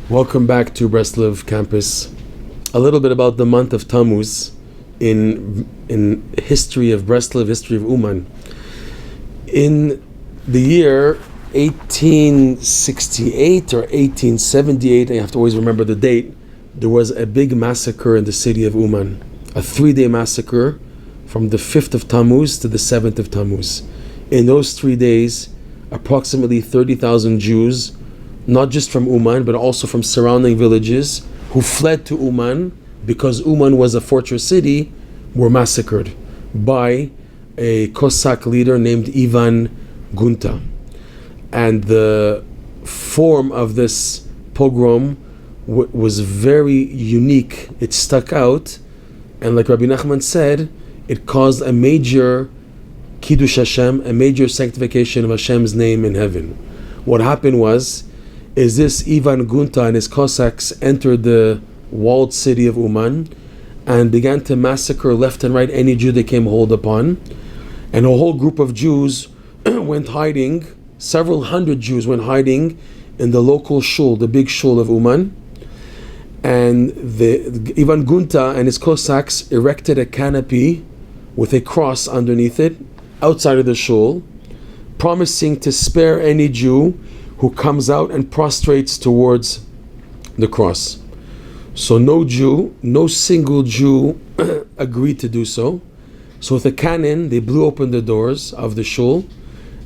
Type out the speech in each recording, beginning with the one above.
Welcome back to Breslov campus. A little bit about the month of Tammuz in history of Breslov, history of Uman. In the year 1868 or 1878, I have to always remember the date, there was a big massacre in the city of Uman. A 3-day massacre from the 5th of Tammuz to the 7th of Tammuz. In those 3 days, approximately 30,000 Jews, not just from Uman, but also from surrounding villages, who fled to Uman because Uman was a fortress city, were massacred by a Cossack leader named Ivan Gonta. And the form of this pogrom was very unique. It stuck out, and like Rebbe Nachman said, it caused a major Kiddush Hashem, a major sanctification of Hashem's name in heaven. What happened is this Ivan Gonta and his Cossacks entered the walled city of Uman and began to massacre left and right any Jew they came hold upon. And a whole group of Jews went hiding, several hundred Jews went hiding in the local shul, the big shul of Uman. And Ivan Gonta and his Cossacks erected a canopy with a cross underneath it, outside of the shul, promising to spare any Jew who comes out and prostrates towards the cross. So no single Jew agreed to do so. So with a cannon, they blew open the doors of the shul,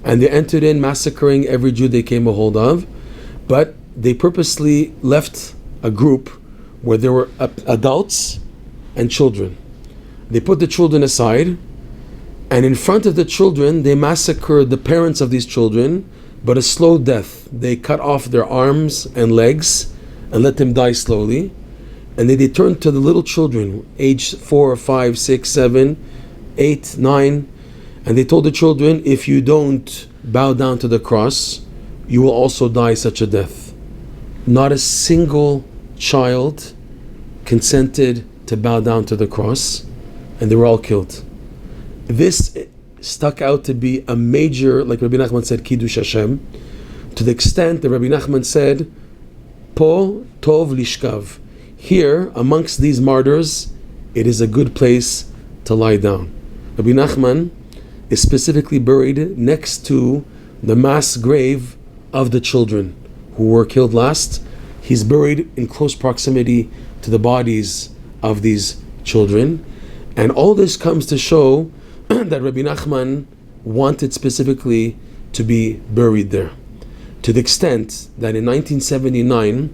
and they entered in, massacring every Jew they came a hold of. But they purposely left a group where there were adults and children. They put the children aside, and in front of the children, they massacred the parents of these children, but a slow death. They cut off their arms and legs and let them die slowly. And then they turned to the little children, aged 4, 5, 6, 7, 8, 9, and they told the children, if you don't bow down to the cross, you will also die such a death. Not a single child consented to bow down to the cross, and they were all killed. This stuck out to be a major, like Rebbe Nachman said, Kiddush Hashem, to the extent that Rebbe Nachman said, Po tov lishkav. Here, amongst these martyrs, it is a good place to lie down. Rebbe Nachman is specifically buried next to the mass grave of the children who were killed last. He's buried in close proximity to the bodies of these children. And all this comes to show that Rebbe Nachman wanted specifically to be buried there. To the extent that in 1979,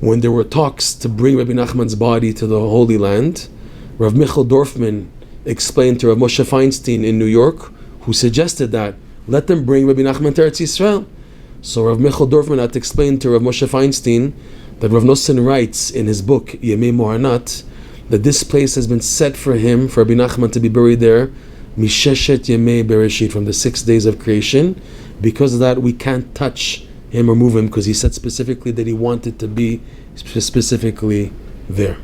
when there were talks to bring Rebbe Nachman's body to the Holy Land, Rav Michael Dorfman explained to Rav Moshe Feinstein in New York, who suggested that, let them bring Rebbe Nachman to Eretz Yisrael. So Rav Michael Dorfman had to explain to Rav Moshe Feinstein that Rav Nosson writes in his book, Yemei Mohanat, that this place has been set for him, for Rebbe Nachman to be buried there, Misheshet Yemei Bereshit, from the 6 days of creation. Because of that, we can't touch him or move him, because he said specifically that he wanted to be specifically there.